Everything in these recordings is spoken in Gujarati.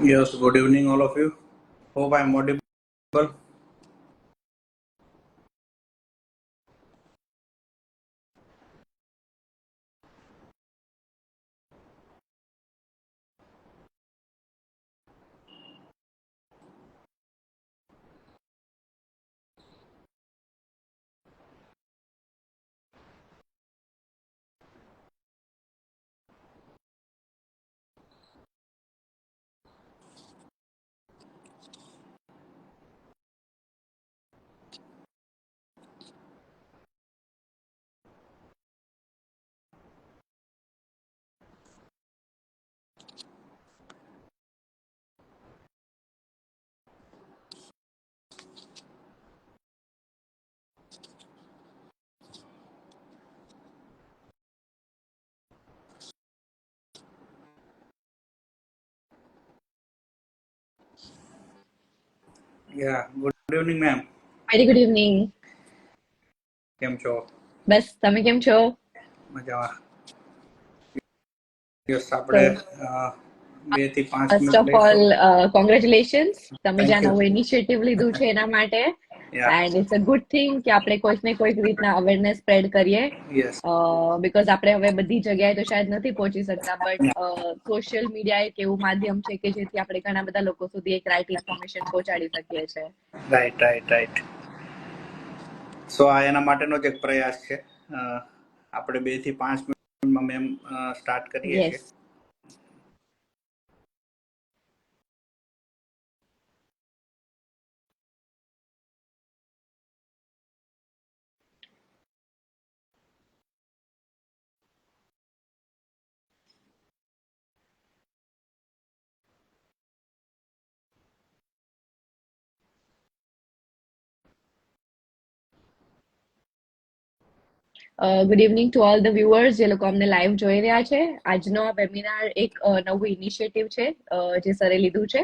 Yes, good evening, all of you. Hope I'm audible. Yeah, good evening, ma'am. Very good evening. કેમ છો? બસ તમે કેમ છો? મજામાં. યસ, તો આપણે 2 થી 5 ફર્સ્ટ મિનિટ ઓફ ઓલ લઈશું. કોંગ્રેચ્યુલેશન્સ તમે જે થેન્ક આ યુ. નવું ઇનિશિયેટિવ લીધું છે એના માટે. Yeah, and it's a good thing કે આપણે કોઈક ને કોઈક રીતના અવેરનેસ સ્પ્રેડ કરીએ. યસ. બીકોઝ આપણે હવે બધી જગ્યાએ તો શાયદ નથી પહોંચી શકતા, બટ સોશિયલ મીડિયા એક એવું માધ્યમ છે કે જેથી આપણે ઘણા બધા લોકો સુધી એક રાઈટ ઇન્ફોર્મેશન પહોંચાડી શકીએ છીએ. રાઈટ. સો આ એના માટેનો જ એક પ્રયાસ છે. આપણે 2 થી 5 મિનિટમાં મેમ સ્ટાર્ટ કરીએ છીએ. Yes. Good evening two all the viewers જે લોકો અમને લાઈવ જોઈ રહ્યા છે. આજનો આ વેબિનાર એક નવું ઇનિશિયેટિવ છે જે સરે લીધું છે,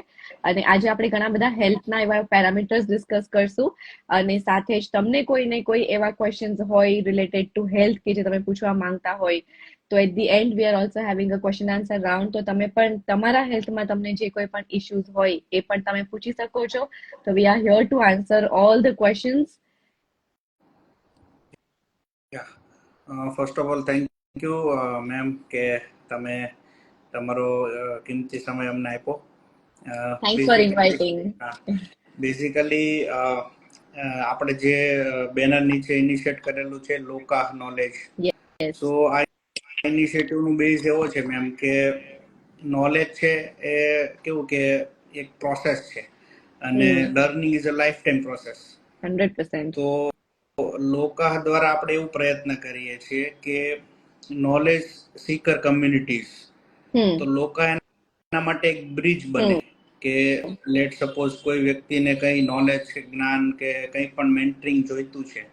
અને આજે આપણે ઘણા બધા હેલ્થના એવા પેરામીટર્સ ડિસ્કસ કરશું, અને સાથે જ તમને કોઈ ને કોઈ એવા ક્વેશ્ચન્સ હોય રિલેટેડ ટુ હેલ્થ કે જે તમે પૂછવા માંગતા હોય, તો at the end we are also having a question answer round. તો તમે પણ તમારા હેલ્થમાં તમને જે કોઈ પણ ઇશ્યુઝ હોય એ પણ તમે પૂછી શકો છો. તો we are here to answer all the questions. First of all thank you ma'am કે તમે તમારો કિંમતી સમય અમને આપ્યો. Thanks for basically inviting. Basically આપણે જે બેનર નીચે ઇનિશિયેટ કરેલું છે લોકા નોલેજ. યસ. સો આ ઇનિશિયેટિવનું બેઝ એવો છે મેમ કે નોલેજ છે એ કેવું કે એક પ્રોસેસ છે, અને learning is a life time process. 100%. તો લોકા દ્વારા આપણે એવું પ્રયત્ન કરીએ છીએ કે નોલેજ સીકર કમ્યુનિટીઝ, તો લોકા એના માટે એક બ્રિજ બને કે લેટ સપોઝ કોઈ વ્યક્તિને કઈ નોલેજ કે જ્ઞાન કે કંઈ પણ મેન્ટરિંગ જોઈતું છે,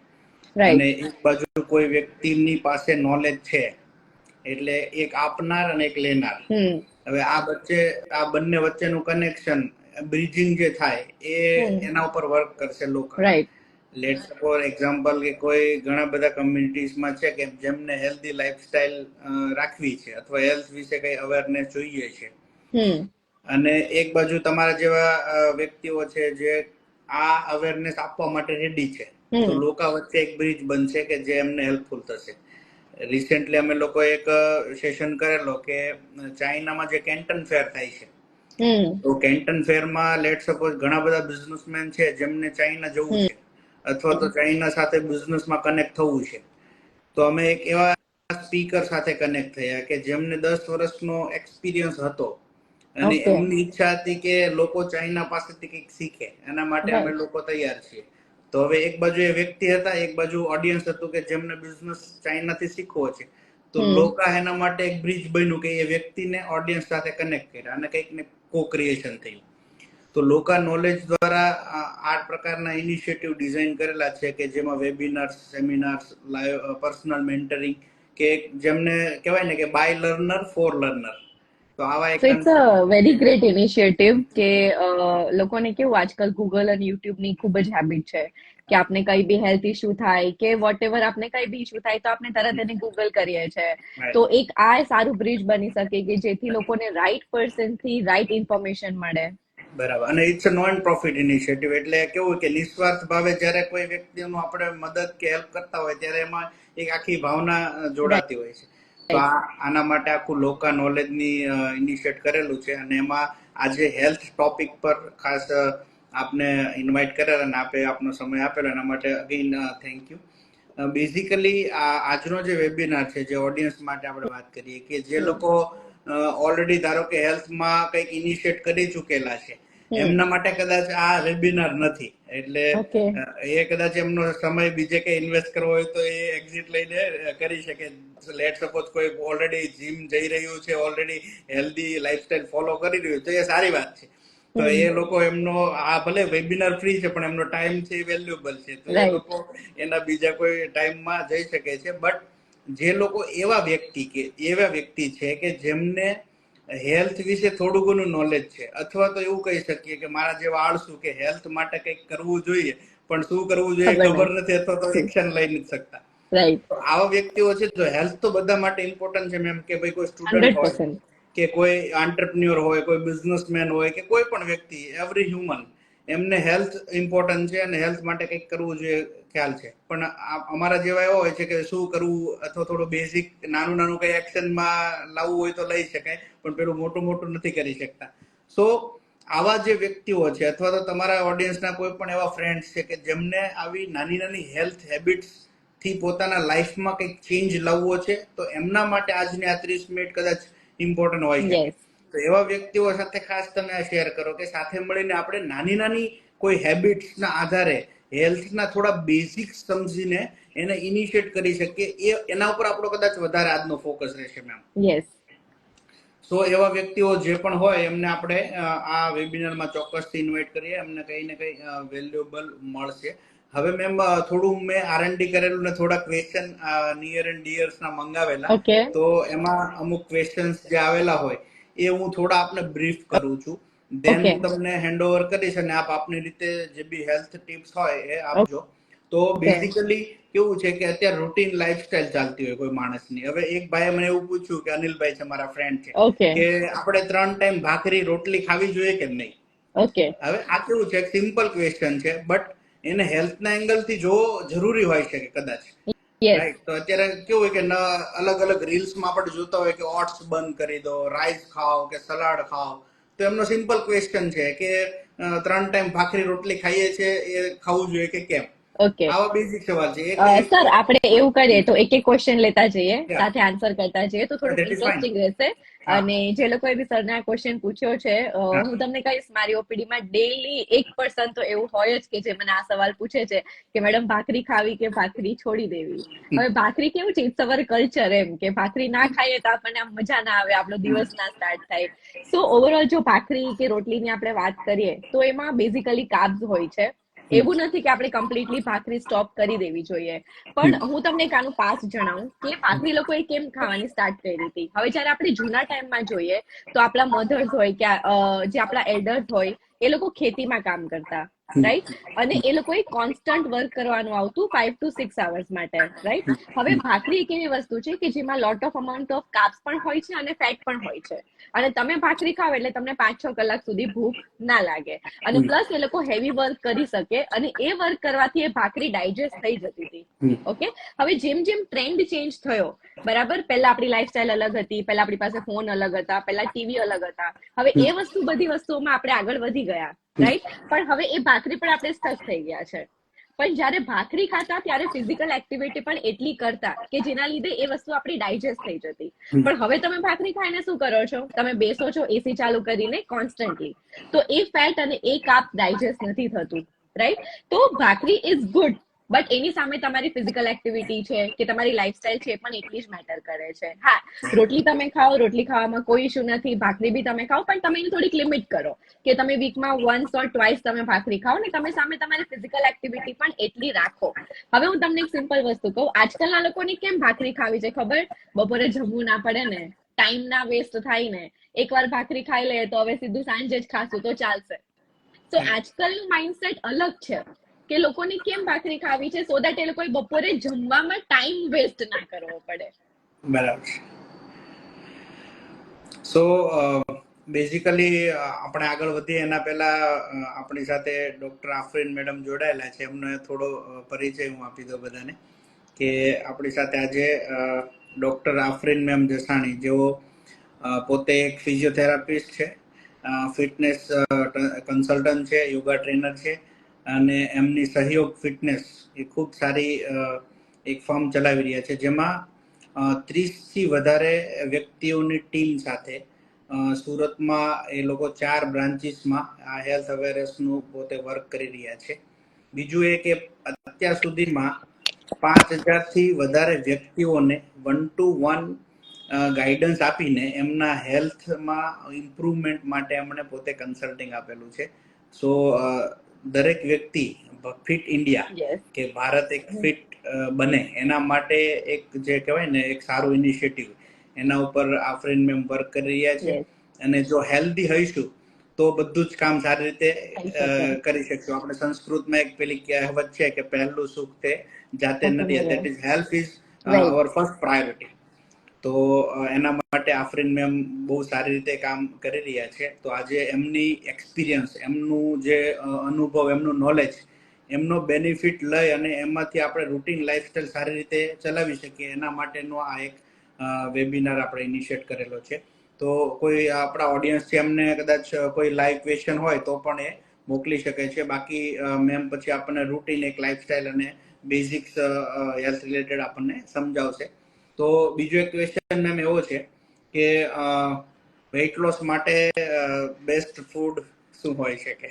અને રાઈટ. એક બાજુ કોઈ વ્યક્તિની પાસે નોલેજ છે, એટલે એક આપનાર અને એક લેનાર. હવે આ બંને વચ્ચેનું કનેક્શન બ્રિજિંગ જે થાય એ એના ઉપર વર્ક કરશે લોકા. રાઈટ. લેટ્સ ફોર એક્ઝામ્પલ કે કોઈ ઘણા બધા કમ્યુનિટીઝમાં છે કે જેમને હેલ્ધી લાઈફસ્ટાઈલ રાખવી છે અથવા હેલ્થ વિશે કઈ અવેરનેસ જોઈએ છે, અને એક બાજુ તમારા જેવા વ્યક્તિઓ છે જે આ અવેરનેસ આપવા માટે રેડી છે, તો લોકો વચ્ચે એક બ્રિજ બનશે કે જે એમને હેલ્પફુલ થશે. રિસેન્ટલી અમે લોકો એક સેશન કરેલો કે ચાઇનામાં જે કેન્ટન ફેર થાય છે, તો કેન્ટન ફેરમાં લેટ સપોઝ ઘણા બધા બિઝનેસમેન છે જેમને ચાઇના જવું છે અથવા તો ચાઇના સાથે બિઝનેસમાં કનેક્ટ થવું છે, તો અમે એક એવા સ્પીકર સાથે કનેક્ટ થયા કે જેમને 10 વર્ષનો એક્સપિરિયન્સ હતો, અને ઓકે. એમની ઈચ્છા હતી કે લોકો ચાઇના પાસેથી કંઈક શીખે, એના માટે અમે રાઈટ. લોકો તૈયાર છીએ. તો હવે એક બાજુ એ વ્યક્તિ હતા, એક બાજુ ઓડિયન્સ હતું કે જેમને બિઝનેસ ચાઇનાથી શીખવો છે, તો લોકા એના માટે એક બ્રિજ બન્યું કે એ વ્યક્તિને ઓડિયન્સ સાથે કનેક્ટ કર્યા અને કંઈક ને કો ક્રિએશન થયું. તો લોકા નોલેજ દ્વારા આ પ્રકારના ઇનિશિયેટિવ ડિઝાઇન કરેલા છે કે જેમાં વેબિનાર્સ, સેમિનાર્સ, લાઈવ પર્સનલ મેન્ટરિંગ, કે જેમને કહેવાય ને કે બાય લર્નર ફોર લર્નર. તો આવા એક so it's a very great initiative કે લોકોને કેવું આજકાલ ગૂગલ અને યુટ્યુબની ખૂબ જ હેબિટ છે, કે આપને કઈ બી હેલ્થ ઇશ્યુ થાય કે વોટ એવર આપને કઈ બી ઇશ્યુ થાય તો આપણે તરત એને ગૂગલ કરીએ છીએ. તો એક આ સારું બ્રિજ બની શકે કે જેથી લોકોને રાઈટ પર્સન થી રાઈટ ઇન્ફોર્મેશન મળે. બરાબર. અને it's a non profit initiative, એટલે કેવું કે નિસ્વાર્થ ભાવે જ્યારે કોઈ વ્યક્તિનું આપણે મદદ કે હેલ્પ કરતા હોય ત્યારે એમાં એક આખી ભાવના જોડાતી હોય છે. તો આના માટે આખું લોકા નોલેજની ઇનિશિયેટ કરેલું છે, અને એમાં આજે હેલ્થ ટોપિક પર ખાસ આપને ઇન્વાઇટ કરેલા અને આપે આપનો સમય આપેલો એના માટે અગેન થેન્ક યુ. બેઝિકલી આજનો જે વેબિનાર છે, જે ઓડિયન્સ માટે આપણે વાત કરીએ કે જે લોકો ઓલરેડી ધારો કે હેલ્થમાં કંઈક ઇનિશિયેટ કરી ચૂકેલા છે, એમના માટે કદાચ આ વેબિનાર નથી. એટલે એ કદાચ એમનો સમય બીજે કઈ ઇન્વેસ્ટ કરવો હોય તો એ એક્ઝિટ લઈને કરી શકે. લેટ સપોઝ કોઈ ઓલરેડી જીમ જઈ રહ્યું છે, ઓલરેડી હેલ્ધી લાઈફસ્ટાઈલ ફોલો કરી રહ્યું તો એ સારી વાત છે. તો એ લોકો એમનો આ ભલે વેબિનાર ફ્રી છે પણ એમનો ટાઈમ છે એ વેલ્યુએબલ છે, તો એ લોકો એના બીજા કોઈ ટાઈમમાં જઈ શકે છે. બટ જે લોકો એવા વ્યક્તિ છે કે જેમને હેલ્થ વિશે થોડું ઘણું નોલેજ છે, અથવા તો એવું કહી શકીએ કે મારા જેવા આળસુ કે હેલ્થ માટે કંઈક કરવું જોઈએ પણ શું કરવું જોઈએ ખબર નથી, અથવા તો એક્શન લઈ નથી શકતા, આવા વ્યક્તિઓ છે. તો હેલ્થ તો બધા માટે ઇમ્પોર્ટન્ટ છે મેમ, કે ભાઈ કોઈ સ્ટુડન્ટ હોય કે કોઈ આંટરપ્રિન્યોર હોય, કોઈ બિઝનેસમેન હોય કે કોઈ પણ વ્યક્તિ, એવરી હ્યુમન, એમને હેલ્થ ઇમ્પોર્ટન્ટ છે અને હેલ્થ માટે કંઈક કરવું જોઈએ ખ્યાલ છે. પણ અમારા જેવા એવા હોય છે કે શું કરવું, અથવા થોડું બેઝિક નાનું કઈ એક્શનમાં લાવવું હોય તો લઈ શકાય, પણ પેલું મોટું નથી કરી શકતા. સો આવા જે વ્યક્તિઓ છે, અથવા તો તમારા ઓડિયન્સના કોઈ પણ એવા ફ્રેન્ડ્સ છે કે જેમને આવી નાની હેલ્થ હેબિટ્સ થી પોતાના લાઈફમાં કંઈક ચેન્જ લાવવો છે, તો એમના માટે આજની આ 30 મિનિટ કદાચ ઇમ્પોર્ટન્ટ હોય શકે. તો એવા વ્યક્તિઓ સાથે ખાસ તમે શેર કરો કે સાથે મળીને આપણે નાની કોઈ હેબિટ્સના આધારે હેલ્થના થોડા બેઝિક્સ સમજીને એને ઇનિશિયેટ કરી શકીએ. એના ઉપર આપણો કદાચ વધારે આજનો ફોકસ રહેશે મેમ. સો એવા વ્યક્તિઓ જે પણ હોય એમને આપણે આ વેબિનારમાં ચોક્કસથી ઇન્વાઇટ કરીએ, એમને કઈ ને કઈ વેલ્યુએબલ મળશે. હવે મેમ થોડું મેં આરએનડી કરેલું ને થોડા ક્વેશ્ચન નિયર એન્ડ ડિયર્સ ના મંગાવેલા, તો એમાં અમુક ક્વેશ્ચન્સ જે આવેલા હોય એ હું થોડા આપને બ્રીફ કરું છું, દેન હું તમને હેન્ડ ઓવર કરીશ અને આપ આપની રીતે જે બી હેલ્થ ટિપ્સ હોય એ આપજો. તો બેઝિકલી કેવું છે કે અત્યારે રૂટીન લાઈફસ્ટાઈલ ચાલતી હોય કોઈ માણસની. હવે એક ભાઈએ મને એવું પૂછ્યું કે અનિલભાઈ છે, મારા ફ્રેન્ડ છે, કે આપણે 3 ટાઈમ ભાખરી રોટલી ખાવી જોઈએ કે નહીં. હવે આ કેવું છે, સિમ્પલ ક્વેશ્ચન છે, બટ એને હેલ્થના એંગલથી જોવો જરૂરી હોય છે કદાચ. રાઈટ. તો અત્યારે કેવું હોય કે અલગ રીલ્સમાં આપણે જોતા હોય કે ઓટ્સ બંધ કરી દો, રાઈસ ખાઓ કે સલાડ ખાઓ. તો એમનો સિમ્પલ ક્વેશ્ચન છે કે 3 ટાઈમ ભાખરી રોટલી ખાઈએ છીએ, એ ખાવું જોઈએ કે કેમ? આવા બેઝિક સવાલ છે. સર આપણે એવું કરીએ તો એક ક્વેશ્ચન લેતા જઈએ, સાથે આન્સર કરતા જઈએ તો થોડું ઇન્ટરેસ્ટિંગ રહેશે. અને જે લોકોએ બી સરને આ ક્વેશ્ચન પૂછ્યો છે, હું તમને કહીશ, મારી ઓપીડીમાં ડેઈલી 1% તો એવું હોય જ કે જે મને આ સવાલ પૂછે છે કે મેડમ ભાખરી ખાવી કે ભાખરી છોડી દેવી. હવે ભાખરી કેવું છે, ઇટ્સ અવર કલ્ચર, એમ કે ભાખરી ના ખાઈએ તો આપણને મજા ના આવે, આપણો દિવસ ના સ્ટાર્ટ થાય. સો ઓવરઓલ જો ભાખરી કે રોટલીની આપણે વાત કરીએ તો એમાં બેઝિકલી કાર્બ્સ હોય છે. એવું નથી કે આપણે કમ્પ્લીટલી ભાખરી સ્ટોપ કરી દેવી જોઈએ, પણ હું તમને એક આનું પાસ જણાવું કે ભાખરી લોકોએ કેમ ખાવાની સ્ટાર્ટ કરી હતી. હવે જયારે આપણે જૂના ટાઈમમાં જોઈએ તો આપણા મધર્સ હોય કે જે આપણા એલ્ડર્સ હોય એ લોકો ખેતીમાં કામ કરતા, રાઈટ, અને એ લોકોએ કોન્સ્ટન્ટ વર્ક કરવાનું આવતું 5 to 6 hours માટે, રાઈટ. હવે ભાખરી એક એવી વસ્તુ છે કે જેમાં lot of amount of carbs પણ હોય છે અને ફેટ પણ હોય છે, અને તમે ભાખરી ખાવ એટલે તમને 5-6 કલાક સુધી ભૂખ ના લાગે, અને પ્લસ એ લોકો હેવી વર્ક કરી શકે, અને એ વર્ક કરવાથી એ ભાખરી ડાયજેસ્ટ થઈ જતી હતી. ઓકે. હવે જેમ ટ્રેન્ડ ચેન્જ થયો, બરાબર, પહેલા આપણી લાઈફસ્ટાઈલ અલગ હતી, પહેલા આપણી પાસે ફોન અલગ હતા, પહેલા ટીવી અલગ હતા. હવે એ બધી વસ્તુઓમાં આપણે આગળ વધી ગયા, રાઈટ, પણ હવે એ ભાખરી પણ આપણે સ્ટક થઈ ગયા છે. પણ જયારે ભાખરી ખાતા ત્યારે ફિઝિકલ એક્ટિવિટી પણ એટલી કરતા કે જેના લીધે એ વસ્તુ આપણી ડાયજેસ્ટ થઈ જતી. પણ હવે તમે ભાખરી ખાઈને શું કરો છો, તમે બેસો છો એસી ચાલુ કરીને કોન્સ્ટન્ટલી, તો એ ફેટ અને એ કાર્બ ડાયજેસ્ટ નથી થતું, રાઈટ. તો ભાખરી ઇઝ ગુડ, બટ એની સામે તમારી ફિઝિકલ એક્ટિવિટી છે કે તમારી લાઈફસ્ટાઈલ છે પણ એટલી જ મેટર કરે છે. હા, રોટલી તમે ખાઓ, રોટલી ખાવામાં કોઈ ઇશ્યુ નથી, ભાખરી બી તમે ખાઓ, પણ તમે એની થોડીક લિમિટ કરો કે તમે વીકમાં વન્સ ઓર ટ્વાઇસ તમે ભાખરી ખાઓ ને તમે સામે તમારી ફિઝિકલ એક્ટિવિટી પણ એટલી રાખો. હવે હું તમને એક સિમ્પલ વસ્તુ કહું, આજકાલના લોકોને કેમ ભાખરી ખાવી છે ખબર? બપોરે જમવું ના પડે ને, ટાઈમ ના વેસ્ટ થાય ને, એકવાર ભાખરી ખાઈ લે તો હવે સીધું સાંજે જ ખાશું તો ચાલશે. તો આજકાલનું માઇન્ડસેટ અલગ છે કે લોકોને કેમ ભાખરી ખાવી છે, સો દેટ એ લોકોએ બપોરે જમવામાં ટાઈમ વેસ્ટ ના કરવો પડે. બરાબર છે. સો બેઝિકલી આપણે આગળ વધીએ એના પહેલા આપણી સાથે ડોક્ટર આફરીન મેડમ જોડાયેલા છે, એમનો થોડો પરિચય હું આપી દઉં બધાને કે આપણી સાથે આજે ડોક્ટર આફરીન મેમ જસાણી, જેઓ પોતે એક ફિઝિયોથેરાપિસ્ટ છે, ફિટનેસ કન્સલ્ટન્ટ છે, યોગા ટ્રેનર છે, અને એમની સહયોગ ફિટનેસ એ ખૂબ સારી એક ફર્મ ચલાવી રહ્યા છે, જેમાં 30થી વધારે વ્યક્તિઓની ટીમ સાથે સુરતમાં એ લોકો 4 બ્રાન્ચીસમાં આ હેલ્થ અવેરનેસનું પોતે વર્ક કરી રહ્યા છે. બીજું એ કે અત્યાર સુધીમાં 5000થી વધારે વ્યક્તિઓને 1-to-1 ગાઈડન્સ આપીને એમના હેલ્થમાં ઇમ્પ્રુવમેન્ટ માટે એમણે પોતે કન્સલ્ટિંગ આપેલું છે. સો દરેક વ્યક્તિ ફિટ ઇન્ડિયા કે ભારત એક ફિટ બને એના માટે એક જે કહેવાય ને એક સારું ઇનિશિયેટિવ, એના ઉપર આફરીન મેમ વર્ક કરી રહ્યા છે. અને જો હેલ્ધી હઈશું તો બધું જ કામ સારી રીતે કરી શકશું. આપણે સંસ્કૃતમાં એક પેલી કહેવત છે કે પહેલું સુખ તે જાતે નથી, that is health is our first priority. તો એના માટે આફરીન મેમ બહુ સારી રીતે કામ કરી રહ્યા છે. તો આજે એમની એક્સપિરિયન્સ, એમનું જે અનુભવ, એમનું નોલેજ, એમનો બેનિફિટ લઈ અને એમાંથી આપણે રૂટીન લાઈફસ્ટાઈલ સારી રીતે ચલાવી શકીએ એના માટેનો આ એક વેબિનાર આપણે ઇનિશિયેટ કરેલો છે. તો કોઈ આપણા ઓડિયન્સ છે એમને કદાચ કોઈ લાઈવ ક્વેશ્ચન હોય તો પણ એ મોકલી શકે છે. બાકી મેમ પછી આપણને રૂટીન એક લાઈફસ્ટાઈલ અને બેઝિક્સ હેલ્થ રિલેટેડ આપણને સમજાવશે. તો બીજો એક ક્વેશ્ચન મેમ એવો છે કે વેઇટ લોસ માટે બેસ્ટ ફૂડ શું હોય છે? કે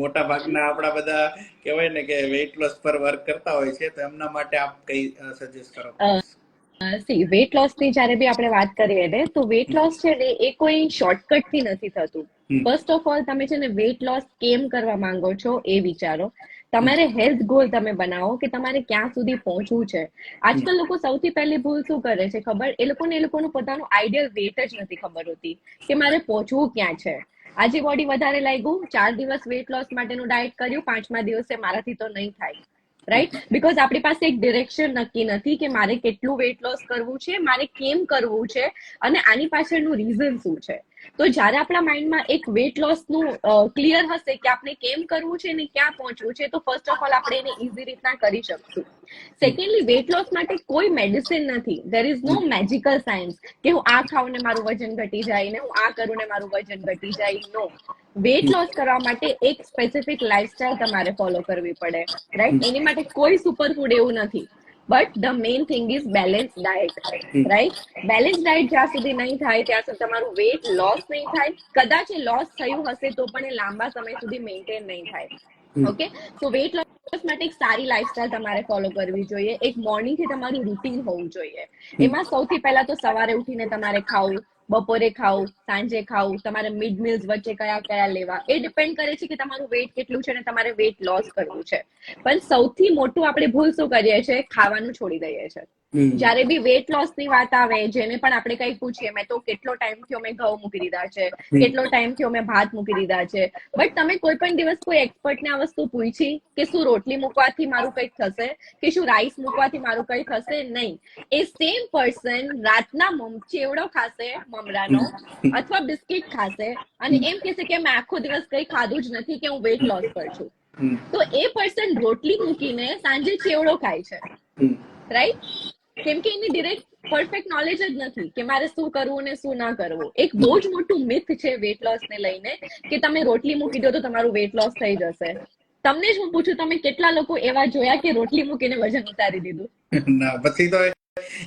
મોટા ભાગના આપણા બધા કહેવાય ને કે વેઇટ લોસ પર વર્ક કરતા હોય છે, તો એમના માટે આપ કઈ સજેસ્ટ કરો? સી વેટ લોસ ની જયારે બી આપણે વાત કરીએ ને, તો વેટ લોસ છે ને એ કોઈ શોર્ટકટ થી નથી થતું. ફર્સ્ટ ઓફ ઓલ તમે છે ને વેટ લોસ કેમ કરવા માંગો છો એ વિચારો. તમારે હેલ્થ ગોલ તમે બનાવો કે તમારે ક્યાં સુધી પહોંચવું છે. આજકાલ લોકો સૌથી પહેલી ભૂલ શું કરે છે ખબર? એ લોકોનું પોતાનું આઈડિયલ વેટ જ નથી ખબર હોતી કે મારે પહોંચવું ક્યાં છે. આજે બોડી વધારે લાગ્યું, 4 દિવસ વેટ લોસ માટેનું ડાયટ કર્યું, 5મા દિવસે મારાથી તો નહીં થાય, રાઈટ? બીકોઝ આપણી પાસે એક ડિરેક્શન નક્કી નથી કે મારે કેટલું વેટ લોસ કરવું છે, મારે કેમ કરવું છે, અને આની પાછળનું રીઝન શું છે. તો જ્યારે આપણા માઇન્ડમાં એક વેટ લોસનું ક્લિયર હશે કે આપણે કેમ કરવું છે ને ક્યાં પહોંચવું છે, તો ફર્સ્ટ ઓફ ઓલ આપણે એને ઇઝી રીતના કરી શકશું. સેકન્ડલી, વેટ લોસ માટે કોઈ મેડિસિન નથી. There is no magical science કે હું આ ખાઉં ને મારું વજન ઘટી જાય, ને હું આ કરું ને મારું વજન ઘટી જાય. નો, વેટ લોસ કરવા માટે એક સ્પેસિફિક લાઈફસ્ટાઈલ તમારે ફોલો કરવી પડે, રાઈટ? એની માટે કોઈ સુપર ફૂડ એવું નથી. But the main thing is balance diet, right? Balance diet જ્યાં સુધી નહીં થાય ત્યાં સુધી તમારું વેટ લોસ નહીં થાય. કદાચ એ લોસ થયું હશે તો પણ એ લાંબા સમય સુધી મેન્ટેન નહીં થાય. ઓકે, સો વેટ લોસ માટે એક સારી લાઈફસ્ટાઈલ તમારે ફોલો કરવી જોઈએ. એક મોર્નિંગ થી તમારું રૂટીન હોવું જોઈએ. એમાં સૌથી પહેલા તો સવારે ઉઠીને તમારે ખાવું, બપોરે ખાવું, સાંજે ખાવું, તમારે મિડ મીલ્સ વચ્ચે કયા કયા લેવા, એ ડિપેન્ડ કરે છે કે તમારું વેટ કેટલું છે અને તમારે વેટ લોસ કરવું છે. પણ સૌથી મોટું આપણે ભૂલ શું કરીએ છીએ? ખાવાનું છોડી દઈએ છીએ. જ્યારે બી વેટ લોસ ની વાત આવે, જેને પણ આપણે કઈ પૂછીએ, મેં તો કેટલો ટાઈમ થયો મેં ઘઉં મૂકી દીધા છે, કેટલો ટાઈમ થયો મેં ભાત મૂકી દીધા છે, બટ તમે કોઈ પણ દિવસ કોઈ એક્સપર્ટને આ વસ્તુ પૂછી કે શું રોટલી મૂકવાથી મારું કંઈક થશે, કે શું રાઈસ મૂકવાથી મારું કંઈ થશે? નહીં. એ સેમ પર્સન રાતના ચેવડો ખાશે મમરાનો અથવા બિસ્કિટ ખાશે અને એમ કહેશે કે મેં આખો દિવસ કંઈ ખાધું જ નથી કે હું વેટ લોસ પર છું. તો એ પર્સન રોટલી મૂકીને સાંજે ચેવડો ખાય છે, રાઈટ? કેમ કે એની ડિરેક્ટ પરફેક્ટ નોલેજ જ નથી કે મારે શું કરવું ને શું ના કરવું. એક બહુ જ મોટું મિથ છે વેટ લોસ ને લઈને કે તમે રોટલી મૂકી દો તો તમારું વેટ લોસ થઈ જશે. તમને જ હું પૂછું, તમે કેટલા લોકો એવા જોયા કે રોટલી મૂકીને વજન ઉતારી દીધું? ના, પછી તો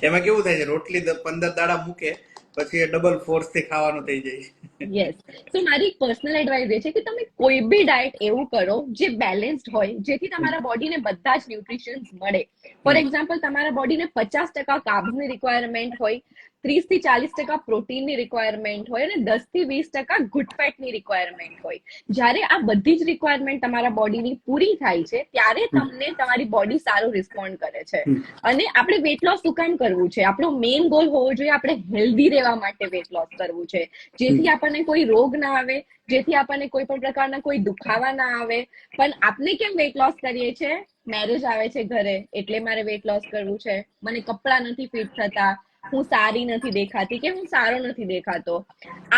એમાં કેવું થાય છે, રોટલી 15 દાડા મૂકે પછી ડબલ ફોર્સ થી ખાવાનું થઈ જાય. યસ. તો મારી પર્સનલ એડવાઇસ એ છે કે તમે કોઈ બી ડાયટ એવું કરો જે બેલેન્સ્ડ હોય, જેથી તમારા બોડીને બધા જ ન્યુટ્રિશન્સ મળે. ફોર એક્ઝામ્પલ, તમારા બોડીને 50% કાર્બ્સની રિક્વાયરમેન્ટ હોય, 30 થી 40% પ્રોટીનની રિક્વાયરમેન્ટ હોય અને 10 થી 20% ગુડ ફેટની રિક્વાયરમેન્ટ હોય. જ્યારે આ બધી જ રિક્વાયરમેન્ટ તમારા બોડીની પૂરી થાય છે ત્યારે તમને તમારી બોડી સારું રિસ્પોન્ડ કરે છે. અને આપણે વેટ લોસ શું કામ કરવું છે? આપણો મેઇન ગોલ હોવો જોઈએ આપણે હેલ્ધી રહેવા માટે વેટ લોસ કરવું છે, જેથી આપણને કોઈ રોગ ના આવે, જેથી આપણને કોઈ પણ પ્રકારના કોઈ દુખાવા ના આવે. પણ આપણે કેમ વેટ લોસ કરીએ છીએ? મેરેજ આવે છે ઘરે એટલે મારે વેટ લોસ કરવું છે, મને કપડાં નથી ફિટ થતા, હું સારી નથી દેખાતી કે હું સારો નથી દેખાતો.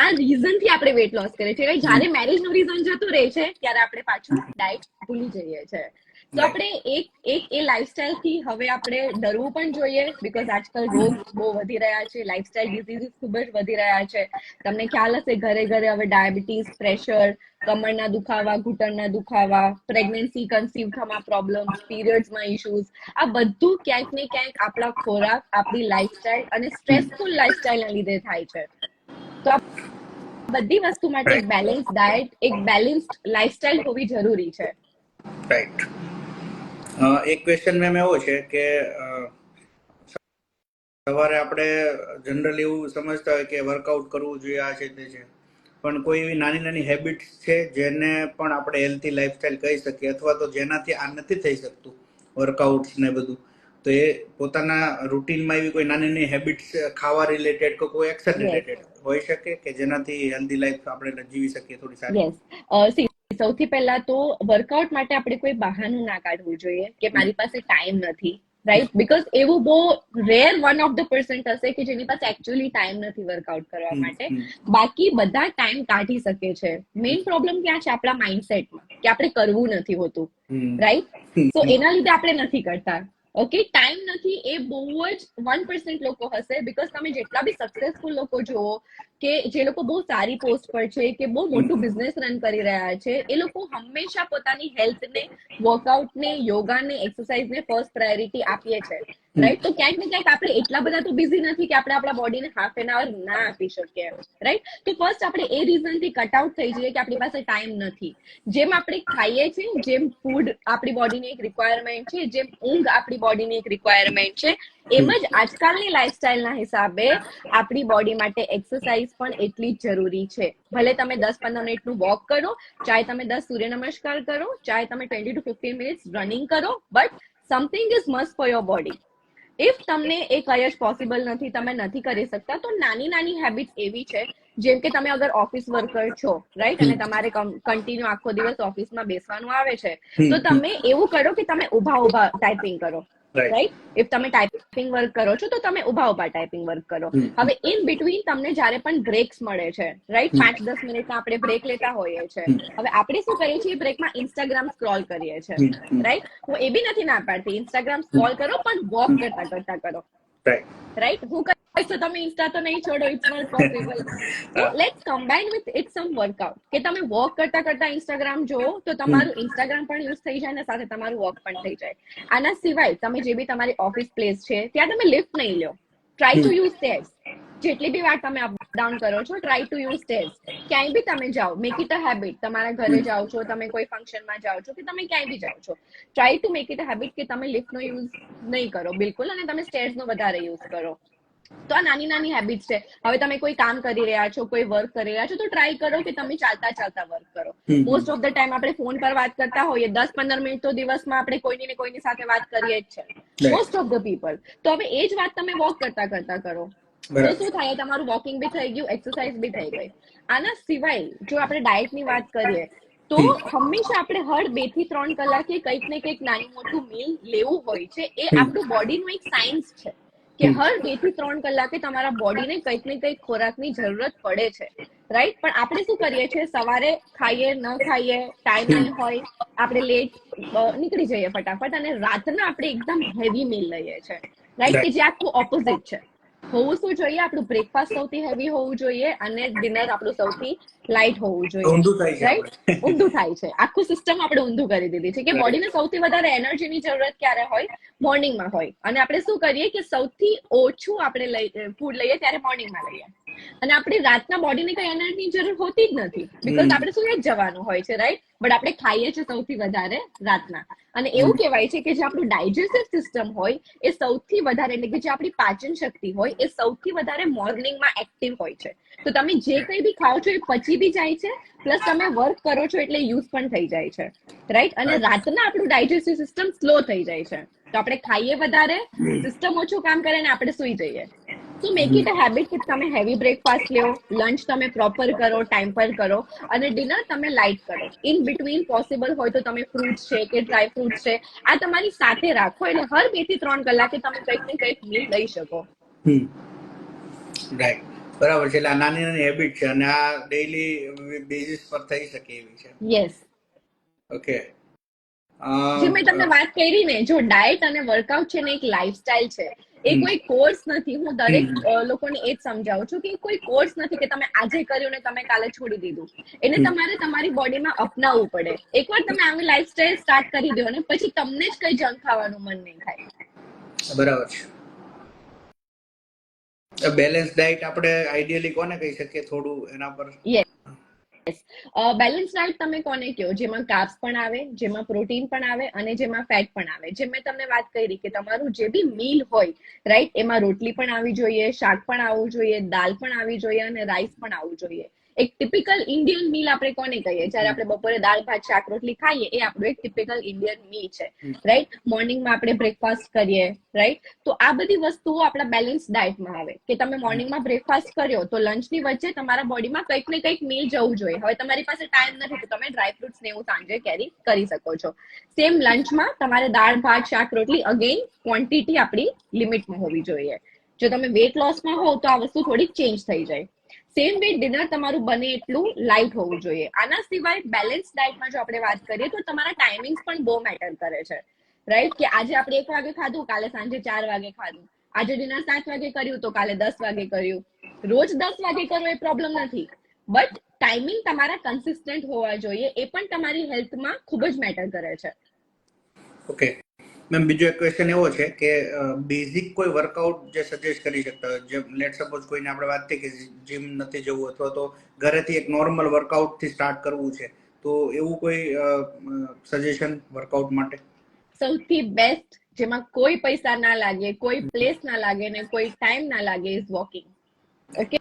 આ રીઝન થી આપણે વેટ લોસ કરીએ છીએ. જયારે મેરેજ નું રીઝન જતું રહે છે ત્યારે આપણે પાછું ડાયટ ભૂલી જઈએ છીએ. તો આપણે એક એ લાઈફસ્ટાઈલ થી હવે આપણે ડરવું પણ જોઈએ, બીકોઝ આજકાલ રોગ બહુ વધી રહ્યા છે, લાઈફસ્ટાઈલ ડિઝીઝીસ ખૂબ જ વધી રહ્યા છે. તમને ખ્યાલ હશે ઘરે ઘરે હવે ડાયાબિટીસ, પ્રેશર, કમરના દુખાવા, ઘૂંટણના દુખાવા, પ્રેગ્નન્સી કન્સીવ થવામાં પ્રોબ્લેમ્સ, પીરિયડ્સમાં ઇશ્યુઝ, આ બધું ક્યાંક ને ક્યાંક આપણા ખોરાક, આપણી લાઈફસ્ટાઈલ અને સ્ટ્રેસફુલ લાઈફસ્ટાઈલના લીધે થાય છે. તો આ બધી વસ્તુ માટે એક બેલેન્સ ડાયટ, એક બેલેન્સ્ડ લાઈફસ્ટાઈલ હોવી જરૂરી છે. રાઈટ. એક ક્વેશ્ચન મેમ એવો છે કે સવારે આપણે જનરલી એવું સમજતા હોય કે વર્કઆઉટ કરવું જોઈએ, આ છે તે છે, પણ કોઈ એવી નાની નાની હેબિટ્સ છે જેને પણ આપણે હેલ્ધી લાઈફસ્ટાઈલ કહી શકીએ, અથવા તો જેનાથી આ નથી થઈ શકતું વર્કઆઉટ્સ ને બધું, તો એ પોતાના રૂટીનમાં એવી કોઈ નાની નાની હેબિટ્સ ખાવા રિલેટેડ કે કોઈ એક્શન રિલેટેડ હોઈ શકે કે જેનાથી હેલ્ધી લાઈફ આપણે જીવી શકીએ થોડી સારી? સૌથી પહેલા તો વર્કઆઉટ માટે આપણે કોઈ બહાનું ના કાઢવું જોઈએ કે મારી પાસે ટાઈમ નથી, રાઈટ? બીકોઝ એવું બહુ રેર 1% હશે કે જેની પાસે એકચ્યુઅલી ટાઈમ નથી વર્કઆઉટ કરવા માટે. બાકી બધા ટાઈમ કાઢી શકે છે. મેઇન પ્રોબ્લેમ ક્યાં છે? આપણા માઇન્ડસેટમાં, કે આપણે કરવું નથી હોતું, રાઈટ? તો એના લીધે આપણે નથી કરતા. ઓકે, ટાઈમ નથી એ બહુ જ 1% લોકો હશે. બીકોઝ તમે જેટલા બી સક્સેસફુલ લોકો જુઓ કે જે લોકો બહુ સારી પોસ્ટ પર છે કે બહુ મોટું બિઝનેસ રન કરી રહ્યા છે, એ લોકો હંમેશા પોતાની હેલ્થને, વર્કઆઉટને, યોગાને, એક્સરસાઇઝને ફર્સ્ટ પ્રાયોરિટી આપીએ છે, રાઈટ? તો ક્યાંક ને ક્યાંક આપણે એટલા બધા તો બિઝી નથી કે આપણે આપણા બોડીને હાફ એન અવર ના આપી શકીએ, રાઈટ? તો ફર્સ્ટ આપણે એ રીઝનથી કટ આઉટ થઈ જઈએ કે આપણી પાસે ટાઈમ નથી. જેમ આપણે ખાઈએ છીએ, જેમ ફૂડ આપણી બોડીની એક રિક્વાયરમેન્ટ છે, જેમ ઊંઘ આપણી બોડીની એક રિક્વાયરમેન્ટ છે, એમ જ આજકાલની લાઈફસ્ટાઈલના હિસાબે આપણી બોડી માટે એક્સરસાઇઝ પણ એટલી જ જરૂરી છે. ભલે તમે 10-15 મિનિટનું વોક કરો, ચાહે તમે 10 સૂર્ય નમસ્કાર કરો, ચાહે તમે 20 to 15 મિનિટ્સ રનિંગ કરો, but something is must for your body. If તમને એ કંઈ જ પોસિબલ નથી, તમે નથી કરી શકતા, તો નાની નાની હેબિટ્સ એવી છે, જેમ કે તમે અગર ઓફિસ વર્કર છો, રાઈટ, અને તમારે કન્ટિન્યુ આખો દિવસ ઓફિસમાં બેસવાનું આવે છે, તો તમે એવું કરો કે તમે ઉભા ટાઈપિંગ કરો, રાઈટ? ઇફ તમે ટાઈપિંગ વર્ક કરો છો તો તમે ઉભા ટાઈપિંગ વર્ક કરો. હવે ઇન બિટવીન તમને જ્યારે પણ બ્રેક્સ મળે છે, રાઈટ, 5-10 મિનિટના આપણે બ્રેક લેતા હોઈએ છીએ. હવે આપણે શું કરીએ છીએ? બ્રેકમાં ઇન્સ્ટાગ્રામ સ્ક્રોલ કરીએ છીએ, રાઈટ? હું એ બી નથી ના પાડતી, ઇન્સ્ટાગ્રામ સ્ક્રોલ કરો, પણ વોક કરતા કરો, રાઈટ? હું કહીશ તો તમે ઇન્સ્ટા તો નહીં છોડો, ઇટ્સ નોટ પોસિબલ. તો let's combine with it some workout, કે તમે વોક કરતા ઇન્સ્ટાગ્રામ જોવો તો તમારું ઇન્સ્ટાગ્રામ પણ યુઝ થઈ જાય ને સાથે તમારું વોક પણ થઈ જાય. આના સિવાય તમે જે બી તમારી ઓફિસ પ્લેસ છે ત્યાં તમે લિફ્ટ નહીં લો, ટ્રાય ટુ યુઝ સ્ટેર્સ. જેટલી બી વાર તમે અપડાઉન કરો છો, ટ્રાય ટુ યુઝ સ્ટેર્સ. ક્યાંય બી તમે જાઓ, મેક ઇટ અ હેબિટ. તમારા ઘરે જાઓ છો, તમે કોઈ ફંક્શનમાં જાઓ છો, કે તમે ક્યાંય બી જાઓ છો, try to make it a habit કે તમે લિફ્ટનો યુઝ નહીં કરો બિલકુલ, અને તમે સ્ટેર્સનો વધારે યુઝ કરો. તો આ નાની નાની હેબિટ્સ છે. હવે તમે કોઈ કામ કરી રહ્યા છો, કોઈ વર્ક કરી રહ્યા છો, તો ટ્રાય કરો કે તમે ચાલતા વર્ક કરો. મોસ્ટ ઓફ ધ ટાઈમ આપણે ફોન પર વાત કરતા હોઈએ, 10-15 મિનિટ તો દિવસમાં આપણે કોઈની ને કોઈની સાથે વાત કરીએ જ છે, મોસ્ટ ઓફ ધ પીપલ. તો હવે એ જ વાત તમે વોક કરતા કરો, તો શું થાય? તમારું વોકિંગ બી થઈ ગયું, એક્સરસાઇઝ બી થઈ ગઈ. આના સિવાય જો આપણે ડાયટની વાત કરીએ તો હંમેશા આપણે હર 2 થી 3 કલાકે કંઈક ને કંઈક નાનું મોટું મીલ લેવું હોય છે. એ આપણું બોડીનું એક સાયન્સ છે કે હર 2 થી 3 કલાકે તમારા બોડીને કંઈક ને કંઈક ખોરાકની જરૂરત પડે છે, રાઈટ? પણ આપણે શું કરીએ છીએ? સવારે ખાઈએ, ન ખાઈએ, ટાઈમ નહીં હોય, આપણે લેટ નીકળી જઈએ ફટાફટ, અને રાતના આપણે એકદમ હેવી મીલ લઈએ છીએ, રાઈટ? કે જે આખું ઓપોઝિટ છે. હોવું શું જોઈએ? આપણું બ્રેકફાસ્ટ સૌથી હેવી હોવું જોઈએ અને ડિનર આપણું સૌથી લાઇટ હોવું જોઈએ, રાઈટ? ઊંધું થાય છે. આખું સિસ્ટમ આપણે ઊંધું કરી દીધી છે કે બોડીને સૌથી વધારે એનર્જીની જરૂરત ક્યારે હોય? મોર્નિંગમાં હોય. અને આપણે શું કરીએ કે સૌથી ઓછું આપણે ફૂડ લઈએ ત્યારે મોર્નિંગમાં લઈએ. અને આપણી રાતના બોડીને કઈ એનર્જીની જરૂર હોતી જ નથી, બીકોઝ આપણે સુઈ જ જવાનું હોય છે, રાઈટ? બટ આપણે ખાઈએ છીએ સૌથી વધારે રાતના. અને એવું કહેવાય છે કે જે આપણું ડાયજેસ્ટિવ સિસ્ટમ હોય એ સૌથી વધારે, એટલે કે જે આપણી પાચન શક્તિ હોય એ સૌથી વધારે મોર્નિંગમાં એક્ટિવ હોય છે. તો તમે જે કંઈ બી ખાઓ છો એ પચી બી જાય છે, પ્લસ તમે વર્ક કરો છો એટલે યુઝ પણ થઈ જાય છે, રાઈટ? અને રાતના આપણું ડાયજેસ્ટિવ સિસ્ટમ સ્લો થઈ જાય છે, તો આપણે ખાઈએ વધારે, સિસ્ટમ ઓછું કામ કરે અને આપણે સુઈ જઈએ. સો મેક ઇટ અ હેબિટ કે તમે હેવી બ્રેકફાસ્ટ લ્યો, લંચ તમે પ્રોપર કરો, ટાઈમ પર કરો, અને ડિનર તમે લાઇટ કરો. ઇન બિટવીન પોસિબલ હોય તો તમે ફ્રૂટ્સ છે કે ડ્રાય ફ્રૂટ્સ છે આ તમારી સાથે રાખો, એટલે હર 2 થી 3 કલાકે તમે કંઈક ને કંઈક મીલ લઈ શકો. રાઈટ, બરાબર છે. એટલે આ નાની નાની હેબિટ છે અને આ ડેઈલી બેઝિસ પર થઈ શકે એવી છે. યસ. ઓકે. જે મેં તમને વાત કરી ને, જો ડાયટ અને વર્કઆઉટ છે ને એક લાઈફસ્ટાઈલ છે, એ કોઈ કોર્સ નથી. હું દરેક લોકોને એ જ સમજાવું છું કે કોઈ કોર્સ નથી કે તમે આજે કર્યું ને તમે કાલે છોડી દીધું. એટલે તમારે તમારી બોડીમાં અપનાવવું પડે. એકવાર તમે આવી લાઈફસ્ટાઈલ સ્ટાર્ટ કરી દો ને પછી તમને જ કઈ જંક ખાવાનું મન નહીં થાય. બરાબર છે. બેલેન્સ ડાયટ આપણે આઈડિયલી કોને કહી શકીએ, થોડું એના પર? યસ. બેલેન્સ ડાયટ તમે કોને કહો? જેમાં કાર્બ્સ પણ આવે, જેમાં પ્રોટીન પણ આવે અને જેમાં ફેટ પણ આવે. જેમ મેં તમને વાત કરી કે તમારું જે બી મીલ હોય, રાઈટ, એમાં રોટલી પણ આવી જોઈએ, શાક પણ આવવું જોઈએ, દાલ પણ આવી જોઈએ અને રાઈસ પણ આવવું જોઈએ. એક ટિપિકલ ઇન્ડિયન મીલ આપણે કોને કહીએ? જ્યારે આપણે બપોરે દાળ ભાત શાક રોટલી ખાઈએ એ આપણું એક ટિપિકલ ઇન્ડિયન મીલ છે, રાઈટ? મોર્નિંગમાં આપણે બ્રેકફાસ્ટ કરીએ, રાઈટ? તો આ બધી વસ્તુઓ આપણા બેલેન્સ ડાયટમાં આવે કે તમે મોર્નિંગમાં બ્રેકફાસ્ટ કર્યો તો લંચની વચ્ચે તમારા બોડીમાં કંઈક ને કંઈક મીલ જવું જોઈએ. હવે તમારી પાસે ટાઈમ નથી તો તમે ડ્રાય ફ્રૂટ્સ ને એવું સાંજે કેરી કરી શકો છો. સેમ લંચમાં તમારે દાળ ભાત શાક રોટલી, અગેન ક્વોન્ટિટી આપણી લિમિટમાં હોવી જોઈએ. જો તમે વેટ લોસમાં હોવ તો આ વસ્તુ થોડી ચેન્જ થઈ જાય. સેમ વે ડિનર તમારું બને એટલું લાઇટ હોવું જોઈએ. આના સિવાય બેલેન્સ ડાયટમાં જો આપણે વાત કરીએ તો તમારા ટાઈમિંગ્સ પણ બહુ મેટર કરે છે, રાઈટ? કે આજે આપણે 1 વાગે ખાધું, કાલે સાંજે 4 વાગે ખાધું. આજે ડિનર 7 વાગે કર્યું તો કાલે 10 વાગે કર્યું. રોજ 10 વાગે કરો એ પ્રોબ્લેમ નથી, બટ ટાઈમિંગ તમારા કન્સિસ્ટન્ટ હોવા જોઈએ. એ પણ તમારી હેલ્થમાં ખૂબ જ મેટર કરે છે. ઓકે મેમ, બીજો એક ક્વેશ્ચન એવો છે કે બેઝિક કોઈ વર્કઆઉટ જે સજેસ્ટ કરી શકતા હોય, જેમ લેટ સપોઝ કોઈને આપણે વાત થઈ કે જીમ નથી જવું અથવા તો ઘરેથી એક નોર્મલ વર્કઆઉટ થી સ્ટાર્ટ કરવું છે, તો એવું કોઈ સજેશન વર્કઆઉટ માટે? સૌથી બેસ્ટ, જેમાં કોઈ પૈસા ના લાગે, કોઈ પ્લેસ ના લાગે ને કોઈ ટાઈમ ના લાગે, ઇઝ વોકિંગ. ઓકે,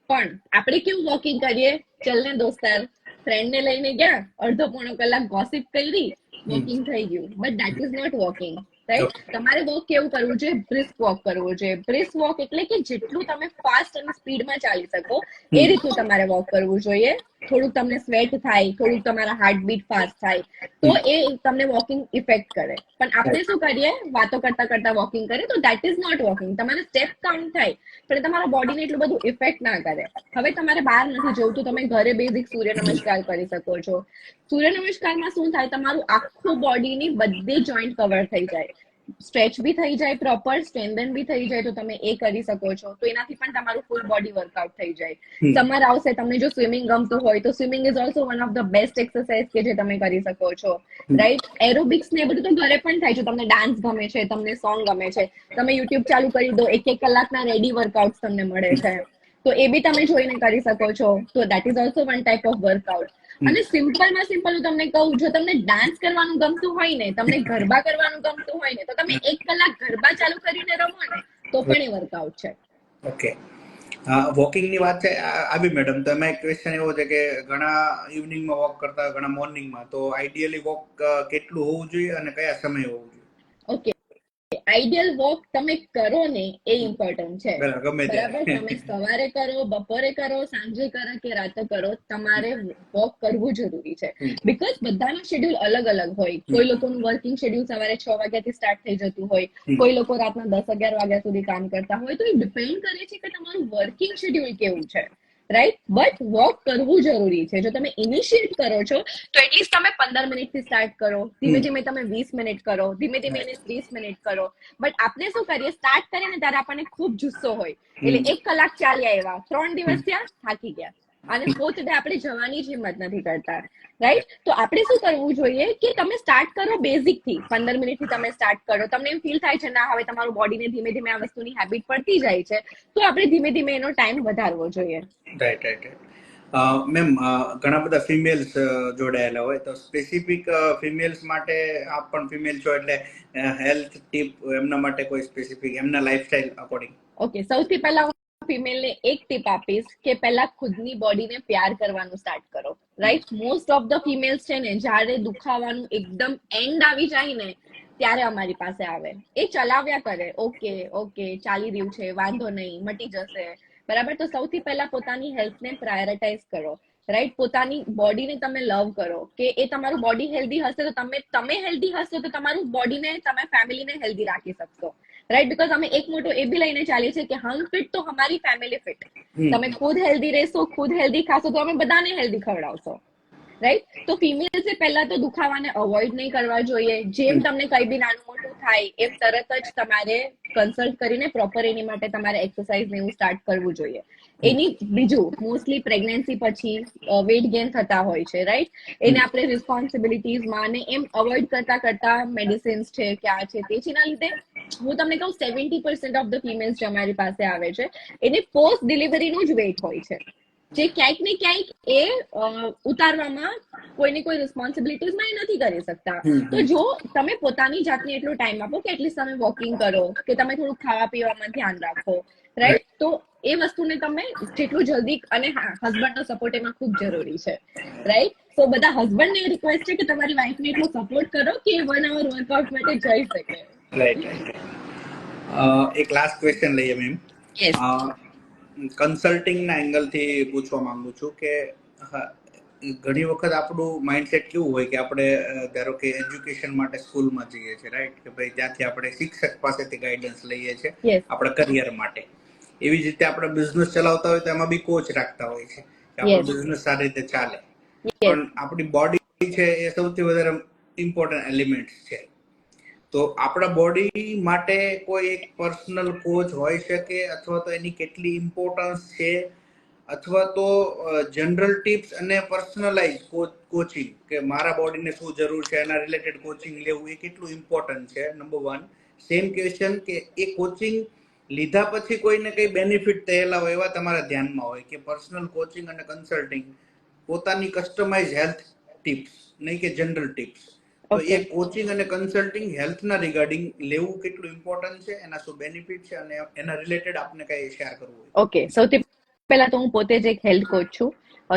પણ આપણે કેવું વોકિંગ કરીએ? ચલ ને દોસ્તાર, ફ્રેન્ડ ને લઈને ગયા, અડધો પોણો કલાક ગોસિપ કરી, વોકિંગ થઈ ગયું. But that is not walking, right? તમારે વોક કેવું કરવું જોઈએ? બ્રિસ્ક વોક કરવું જોઈએ. બ્રિસ્ક વોક એટલે કે જેટલું તમે ફાસ્ટ અને સ્પીડમાં ચાલી શકો એ રીતનું તમારે વોક કરવું જોઈએ. થોડુંક તમને સ્વેટ થાય, થોડુંક તમારા હાર્ટબીટ ફાસ્ટ થાય તો એ તમને વોકિંગ ઇફેક્ટ કરે. પણ આપણે શું કરીએ? વાતો કરતા કરતા વોકિંગ કરીએ તો ધેટ ઇઝ નોટ વોકિંગ. તમારે સ્ટેપ કાઉન્ટ થાય પણ તમારા બોડીને એટલું બધું ઇફેક્ટ ના કરે. હવે તમારે બહાર નથી જવું તો તમે ઘરે બેઝિક સૂર્ય નમસ્કાર કરી શકો છો. સૂર્ય નમસ્કારમાં શું થાય? તમારું આખું બોડીની બધી જોઈન્ટ કવર થઈ જાય, સ્ટ્રેચ બી થઈ જાય, પ્રોપર સ્ટ્રેન્થન બી થઈ જાય. તો તમે એ કરી શકો છો. તો એનાથી પણ તમારું ફૂલ બોડી વર્કઆઉટ થઈ જાય. સમર આવશે, તમને જો સ્વિમિંગ ગમતું હોય તો swimming is also one of the best exercise કે જે તમે કરી શકો છો, રાઈટ? એરોબિક્સ ને બધું તો ઘરે પણ થાય છે. તમને ડાન્સ ગમે છે, તમને સોંગ ગમે છે, તમે યુટ્યુબ ચાલુ કરી દો, 1 કલાકના રેડી વર્કઆઉટ તમને મળે છે, તો એ બી તમે જોઈને કરી શકો છો. તો that is also one type of workout. અને સિમ્પલમાં સિમ્પલ હું તમને કહું, જો તમને ડાન્સ કરવાનું ગમતું હોય ને, તમને ગરબા કરવાનું ગમતું હોય ને, તો તમે 1 કલાક ગરબા ચાલુ કરીને રમો ને તો પણ એ વર્કઆઉટ છે. ઓકે, વોકિંગ ની વાત છે આવી મેડમ, તો એમાં એક ક્વેશ્ચન એવો છે કે ઘણા ઇવનિંગમાં વોક કરતા હોય, ઘણા મોર્નિંગમાં, તો આઈડિયલી વોક કેટલું હોવું જોઈએ અને કયા સમય હોવું જોઈએ? ઓકે, આઈડિયલ વોક તમે કરો ને એ ઇમ્પોર્ટન્ટ છે, ગમે બરાબર? ત્યારે. તમે સવારે કરો, બપોરે કરો, સાંજે કરો કે રાતે કરો, તમારે વોક કરવું જરૂરી છે. બીકોઝ બધાનું શેડ્યુલ અલગ અલગ હોય. કોઈ લોકોનું વર્કિંગ શેડ્યુલ સવારે 6 વાગ્યાથી સ્ટાર્ટ થઈ જતું હોય, કોઈ લોકો રાતના 10-11 વાગ્યા સુધી કામ કરતા હોય. તો એ ડિપેન્ડ કરે છે કે તમારું વર્કિંગ શેડ્યુલ કેવું છે, રાઈટ? બટ વોક કરવું જરૂરી છે. જો તમે ઇનિશિએટ કરો છો તો એટલીસ્ટ તમે 15 મિનિટથી સ્ટાર્ટ કરો, ધીમે ધીમે તમે 20 મિનિટ કરો, ધીમે ધીમે એને 30 મિનિટ કરો. બટ આપણે શું કરીએ? સ્ટાર્ટ કરીએ ને ત્યારે આપણને ખૂબ જુસ્સો હોય એટલે 1 કલાક ચાલ્યા, એવા 3 દિવસ થયા, થાકી ગયા. અને 4th ડે આપણે જવાની જ હિંમત નથી કરતા, રાઈટ? તો આપણે શું કરવું જોઈએ કે તમે સ્ટાર્ટ કરો બેઝિક થી, 15 મિનિટથી તમે સ્ટાર્ટ કરો. તમને એમ ફીલ થાય છે ના હવે તમારું બોડીને ધીમે ધીમે આ વસ્તુની હેબિટ પડતી જાય છે, તો આપણે ધીમે ધીમે એનો ટાઈમ વધારવો જોઈએ. Right right. મેમ, ઘણા બધા ફિમેલ્સ જોડાયેલા હોય, તો સ્પેસિફિક ફિમેલ્સ માટે, આપ પણ ફિમેલ છો એટલે હેલ્થ ટીપ એમના માટે કોઈ સ્પેસિફિક એમના લાઈફસ્ટાઈલ અકોર્ડિંગ? ઓકે, સૌથી પહેલા હું ફિમેલને એક ટીપ આપીશ કે પહેલા ખુદની બોડીને પ્યાર કરવાનું સ્ટાર્ટ કરો, right? Most of the females છે ને જ્યારે દુખાવાનું એકદમ એન્ડ આવી જાય ને ત્યારે અમારી પાસે આવે. એ ચલાવ્યા કરે, ઓકે ઓકે ચાલી રહ્યું છે, વાંધો નહીં, મટી જશે, બરાબર? તો સૌથી પહેલા પોતાની હેલ્થને પ્રાયોરિટાઇઝ કરો, રાઈટ? પોતાની બોડીને તમે લવ કરો કે એ તમારું બોડી હેલ્ધી હશે તો તમે હેલ્ધી હશો તો તમારું બોડીને, તમે ફેમિલીને હેલ્ધી રાખી શકશો, રાઈટ? બીકોઝ અમે એક મોટો એ બી લઈને ચાલીએ છીએ કે હમ ફિટ તો હમારી ફેમિલી ફિટ. તમે ખુદ હેલ્ધી રહેશો, ખુદ હેલ્ધી ખાશો તો અમે બધાને હેલ્ધી ખવડાવશો, રાઈટ? તો ફિમેલ્સે પહેલા તો દુખાવાને અવોઇડ નહીં કરવા જોઈએ. જેમ તમને કઈ બી નાનું મોટું થાય એમ તરત જ તમારે કન્સલ્ટ કરીને પ્રોપર એની માટે તમારે એક્સરસાઇઝ ને એવું સ્ટાર્ટ કરવું જોઈએ. એની બીજું, મોસ્ટલી પ્રેગ્નન્સી પછી વેટ ગેઇન થતા હોય છે, રાઈટ? એને આપણે રિસ્પોન્સિબિલિટીઝમાં અને એમ અવોઇડ કરતા કરતા મેડિસિન્સ છે કે આ છે તે છે, એના લીધે હું તમને કહું 70% ઓફ ધ ફિમેલ્સ જે અમારી પાસે આવે છે એને પોસ્ટ ડિલિવરીનો જ વેટ હોય છે, જે ક્યાંક ને ક્યાંક એ ઉતારવામાં કોઈની કોઈ રિસ્પોન્સિબિલિટીઝમાં એ નથી કરી શકતા. તો જો તમે પોતાની જાતને એટલો ટાઈમ આપો કે એટલીસ્ટ તમે વોકિંગ કરો, કે તમે થોડું ખાવા પીવામાં ધ્યાન રાખો, રાઈટ? તો એ વસ્તુને તમે જેટલું જલ્દી, અને હા, હસબન્ડનો સપોર્ટ એમાં ખૂબ જરૂરી છે, રાઈટ? તો બધા હસબન્ડને રિક્વેસ્ટ છે કે તમારી વાઈફને એટલો સપોર્ટ કરો કે 1 hour વર્કઆઉટ માટે જઈ શકે. Right right. એક લાસ્ટ ક્વેશ્ચન લઈએ મેમ. યસ. કન્સલ્ટિંગના એંગલથી પૂછવા માંગુ છું કે ઘણી વખત આપણું માઇન્ડસેટ કેવું હોય કે આપણે ધારો કે એજ્યુકેશન માટે સ્કૂલમાં જઈએ છીએ, રાઈટ? કે ભાઈ ત્યાંથી આપણે શિક્ષક પાસેથી ગાઈડન્સ લઈએ છીએ આપણા કરિયર માટે. એવી જ રીતે આપણે બિઝનેસ ચલાવતા હોય તો એમાં બી કોચ રાખતા હોય છે કે આપણો બિઝનેસ સારી રીતે ચાલે. પણ આપણી બોડી છે એ સૌથી વધારે ઇમ્પોર્ટન્ટ એલિમેન્ટ છે. તો આપણા બોડી માટે કોઈ એક પર્સનલ કોચ હોઈ શકે, અથવા તો એની કેટલી ઇમ્પોર્ટન્સ છે, અથવા તો જનરલ ટિપ્સ અને પર્સનલાઇઝ કોચિંગ, કે મારા બોડીને શું જરૂર છે એના રિલેટેડ કોચિંગ લેવું એ કેટલું ઇમ્પોર્ટન્ટ છે? નંબર 1. સેમ ક્વેશ્ચન કે એ કોચિંગ લીધા પછી કોઈને કઈ બેનિફિટ થયેલા હોય એવા તમારા ધ્યાનમાં હોય કે પર્સનલ કોચિંગ અને કન્સલ્ટિંગ, પોતાની કસ્ટમાઇઝ હેલ્થ ટિપ્સ, નહીં કે જનરલ ટિપ્સ, તો એ કોચિંગ અને કન્સલ્ટિંગ હેલ્થના રિગાર્ડિંગ લેવું કેટલું ઇમ્પોર્ટન્ટ છે, એના શું બેનિફિટ છે, અને એના રિલેટેડ આપને કઈ શેર કરવું હોય? ઓકે, સૌથી પહેલા તો હું પોતે જ એક હેલ્થ કોચ છું.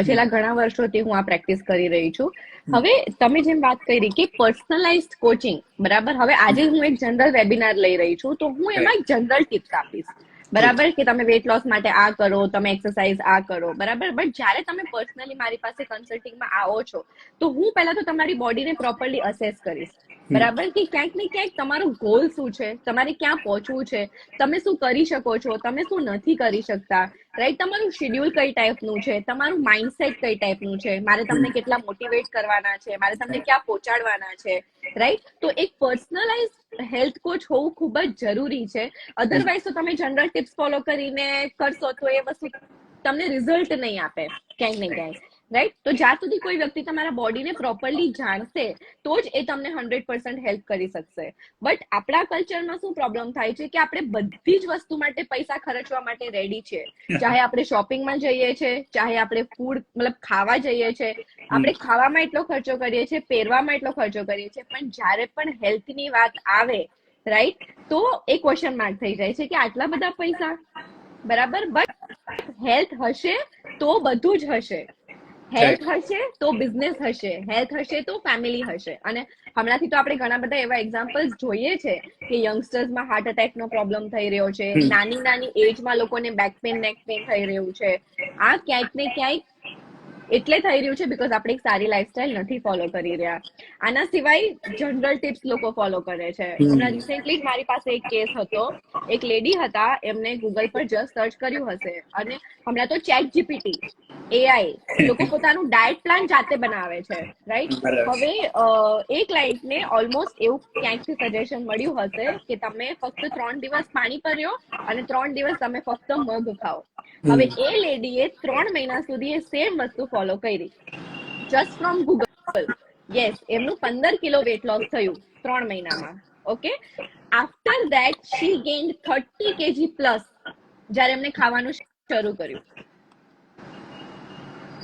છેલ્લા ઘણા વર્ષોથી હું આ પ્રેક્ટિસ કરી રહી છું. હવે તમે જેમ વાત કરી કે પર્સનલાઇઝડ કોચિંગ, બરાબર? હવે આજે હું એક જનરલ વેબિનાર લઈ રહી છું તો હું એમાં એક જનરલ ટિપ્સ આપીશ, બરાબર? કે તમે વેટ લોસ માટે આ કરો, તમે એક્સરસાઇઝ આ કરો, બરાબર? બટ જ્યારે તમે પર્સનલી મારી પાસે કન્સલ્ટિંગમાં આવો છો તો હું પહેલા તો તમારી બોડીને પ્રોપરલી અસેસ કરીશ, બરાબર? કે ક્યાંક ને ક્યાંક તમારો ગોલ શું છે, તમારે ક્યાં પહોંચવું છે, તમે શું કરી શકો છો, તમે શું નથી કરી શકતા, રાઈટ? તમારું શેડ્યુલ કઈ ટાઈપનું છે, તમારું માઇન્ડસેટ કઈ ટાઈપનું છે, મારે તમને કેટલા મોટિવેટ કરવાના છે, મારે તમને ક્યાં પહોંચાડવાના છે, રાઈટ? તો એક પર્સનલાઇઝ હેલ્થ કોચ હોવું ખૂબ જ જરૂરી છે. અધરવાઇઝ તો તમે જનરલ ટિપ્સ ફોલો કરીને કરશો તો એ વસ્તુ તમને રિઝલ્ટ નહીં આપે ક્યાંક ને ક્યાંક, રાઈટ? તો જ્યાં સુધી કોઈ વ્યક્તિ તમારા બોડીને પ્રોપરલી જાણશે તો જ એ તમને 100% હેલ્પ કરી શકશે. બટ આપણા કલ્ચરમાં શું પ્રોબ્લેમ થાય છે કે આપણે બધી જ વસ્તુ માટે પૈસા ખર્ચવા માટે રેડી છે. ચાહે આપણે શોપિંગમાં જઈએ છીએ, ચાહે આપણે ફૂડ મતલબ ખાવા જઈએ છીએ, આપણે ખાવામાં એટલો ખર્ચો કરીએ છીએ, પહેરવામાં એટલો ખર્ચો કરીએ છીએ, પણ જ્યારે પણ હેલ્થની વાત આવે, રાઈટ, તો એ ક્વેશ્ચન માર્ક થઈ જાય છે કે આટલા બધા પૈસા, બરાબર? બટ હેલ્થ હશે તો બધું જ હશે. હેલ્થ હશે તો બિઝનેસ હશે, હેલ્થ હશે તો ફેમિલી હશે. અને હમણાંથી તો આપણે ઘણા બધા એવા એક્ઝામ્પલ્સ જોઈએ છે કે યંગસ્ટર્સમાં હાર્ટ એટેકનો પ્રોબ્લેમ થઈ રહ્યો છે, નાની નાની એજમાં લોકોને બેક પેન, નેક પેન થઈ રહ્યું છે. આ ક્યાંક ને ક્યાંક એટલે થઈ રહ્યું છે બીકોઝ આપણે એક સારી લાઈફસ્ટાઈલ નથી ફોલો કરી રહ્યા. આના સિવાય જનરલ ટિપ્સ લોકો ફોલો કરે છે. હમણાં રિસેન્ટલી જ મારી પાસે એક કેસ હતો. એક લેડી હતા, એમને ગૂગલ પર જસ્ટ સર્ચ કર્યું હશે, અને હમણાં તો ચેટ જીપીટી, એઆઈ લોકો પોતાનું ડાયટ પ્લાન જાતે બનાવે છે, રાઈટ? હવે એ ક્લાયન્ટને ઓલમોસ્ટ એવું ક્યાંકથી સજેશન મળ્યું હશે કે તમે ફક્ત 3 દિવસ પાણી પર રહ્યો અને 3 દિવસ તમે ફક્ત મગ ખાઓ. હવે એ લેડીએ 3 મહિના સુધી એ સેમ વસ્તુ ફોલો કરી, જસ્ટ ફ્રોમ ગૂગલ. યસ, એમનું 15 કિલો વેટ લોસ થયું 3 મહિનામાં. Okay, after that she gained 30 kg plus જ્યારે એમને ખાવાનું શરૂ કર્યું,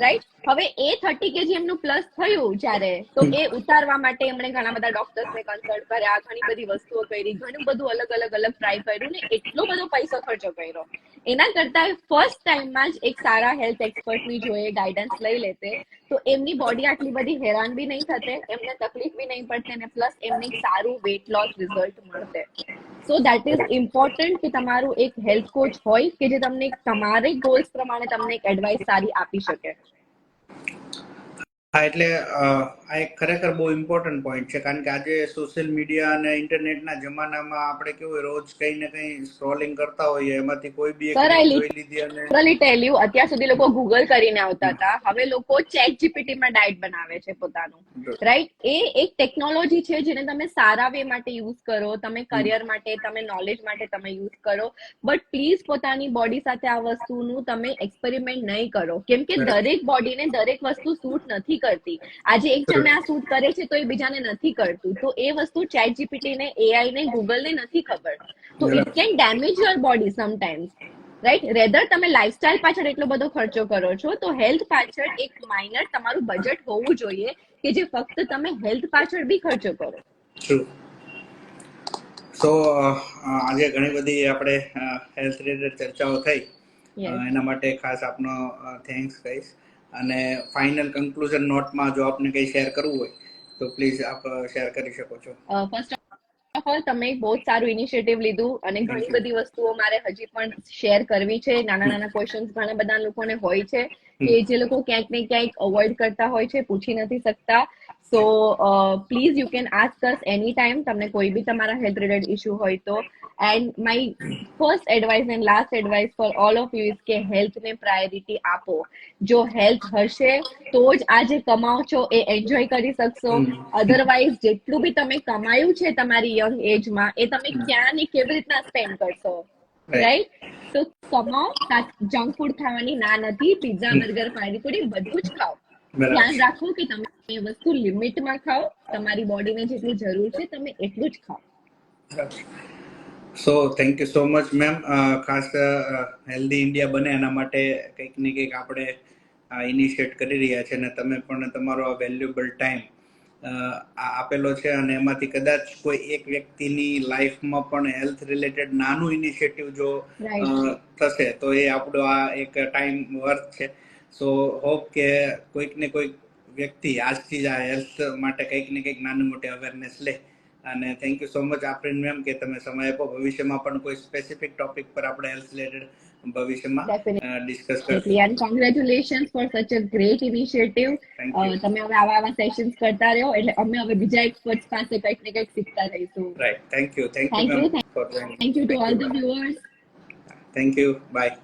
રાઈટ? હવે એ 30 kg એમનું પ્લસ થયું જ્યારે, તો એ ઉતારવા માટે એમણે ઘણા બધા ડોક્ટર્સને કન્સલ્ટ કર્યા, ઘણી બધી વસ્તુઓ કરી, ઘણું બધું અલગ ટ્રાય કર્યું ને એટલો બધો પૈસો ખર્ચો કર્યો. એના કરતા ફર્સ્ટ ટાઈમમાં જ એક સારા હેલ્થ એક્સપર્ટની જો એ ગાઈડન્સ લઈ લેતે તો એમની બોડી આટલી બધી હેરાન બી નહીં થતે, એમને તકલીફ બી નહીં પડતે, અને પ્લસ એમને એક સારું વેટ લોસ રિઝલ્ટ મળતે. સો દેટ ઇઝ ઇમ્પોર્ટન્ટ કે તમારું એક હેલ્થ કોચ હોય કે જે તમને તમારે ગોલ્સ પ્રમાણે તમને એક એડવાઇસ સારી આપી શકે. હા, એટલે આ એક ખરેખર બહુ ઇમ્પોર્ટન્ટ પોઈન્ટ છે, કારણ કે આજે સોશિયલ મીડિયા અને ઇન્ટરનેટના જમાનામાં આપણે કેવું રોજ કઈ ને કઈ સ્ક્રોલિંગ કરતા હોઈએ, એમાંથી કોઈ બી એક રીલ જોઈ લીધી અને લિટરલી ટેલ યુ, અત્યાર સુધી લોકો ગૂગલ કરીને આવતા હતા, હવે લોકો ચેટ જીપીટીમાં ડાયટ બનાવે છે પોતાનું, રાઈટ? એ એક ટેકનોલોજી છે જેને તમે સારા વે માટે યુઝ કરો, તમે કરિયર માટે, તમે નોલેજ માટે તમે યુઝ કરો, બટ પ્લીઝ પોતાની બોડી સાથે આ વસ્તુનું તમે એક્સપેરિમેન્ટ નહીં કરો, કેમ કે દરેક બોડીને દરેક વસ્તુ સૂટ નથી કરતી. આજે એક જણને આ સૂટ કરે છે તો એ બીજાને નથી કરતું, તો એ વસ્તુ ચેટ જીપીટી ને, એઆઈ ને, ગૂગલ ને નથી ખબર. તો it can damage your body sometimes, right? Rather તમે લાઈફસ્ટાઈલ પાછળ એટલો બધો ખર્ચો કરો છો, તો હેલ્થ પાછળ એક માઇનર તમારું બજેટ હોવું જોઈએ કે જે ફક્ત તમે હેલ્થ પાછળ બી ખર્ચો કરો. સો આજે ઘણી બધી આપણે હેલ્થ રિલેટેડ ચર્ચાઓ થઈ, એના માટે ખાસ આપનો થેન્ક્સ કહીશ. અને ફાઇનલ કન્ક્લુઝન નોટમાં જો આપને કંઈ શેર કરવું હોય તો પ્લીઝ આપ શેર કરી શકો છો. ફર્સ્ટ ઓફ ઓલ, તમે બહુ જ સારું ઇનિશિયેટિવ લીધું, અને ઘણી બધી વસ્તુઓ મારે હજી પણ શેર કરવી છે. નાના ક્વેશ્ચન્સ ઘણા બધા લોકોને હોય છે કે જે લોકો ક્યાંક ને ક્યાંક અવોઇડ કરતા હોય છે, પૂછી નથી શકતા. So please you can ask us any time, તમને કોઈ બી તમારા હેલ્થ રિલેટેડ ઇશ્યુ હોય તો. And my first advice and last advice for all of you is કે હેલ્થને પ્રાયોરિટી આપો. જો હેલ્થ હશે તો જ આ જે કમાઓ છો એ એન્જોય કરી શકશો. અધરવાઇઝ જેટલું બી તમે કમાયું છે તમારી યંગ એજમાં, એ તમે ક્યાં ને કેવી રીતના સ્પેન્ડ કરશો, રાઈટ? તો કમાઓ, જંક ફૂડ ખાવાની ના નથી, પિઝા, બર્ગર, પાણીપુરી બધું જ ખાઓ. ધ્યાન રાખો કે તમે એ વસ્તુ લિમિટમાં ખાઓ, તમારી બોડીને જેટલી જરૂર છે તમે એટલું જ ખાઓ. So thank you so much ma'am. ખાસ હેલ્ધી ઇન્ડિયા બને એના માટે કંઈક ને કંઈક આપણે ઇનિશિયેટ કરી રહ્યા છે, અને તમે પણ તમારો આ વેલ્યુએબલ ટાઈમ આપેલો છે, અને એમાંથી કદાચ કોઈ એક વ્યક્તિની લાઈફમાં પણ હેલ્થ રિલેટેડ નાનું ઇનિશિયેટિવ જો થશે તો એ આપણો આ એક ટાઈમ વર્થ છે. સો હોપ કે કોઈક ને કોઈક વ્યક્તિ આજથી જ આ હેલ્થ માટે કંઈક ને કંઈક નાની મોટી અવેરનેસ લે. અને thank you so much Afreen ma'am કે તમે સમય આપો. ભવિષ્યમાં પણ કોઈ સ્પેસિફિક ટોપિક પર આપણે હેલ્થ રિલેટેડ ભવિષ્યમાં ડિસ્કસ કરશું. And congratulations for such a great initiative. તમે હવે આવા સેશન્સ કરતા રહ્યો, એટલે અમે હવે બીજા એક્સપર્ટ્સ પાસે કંઈક ને કંઈક શીખતા રહીશું. Right, thank you. Thank you ma'am for joining. Thank you to all the viewers. Thank you, by.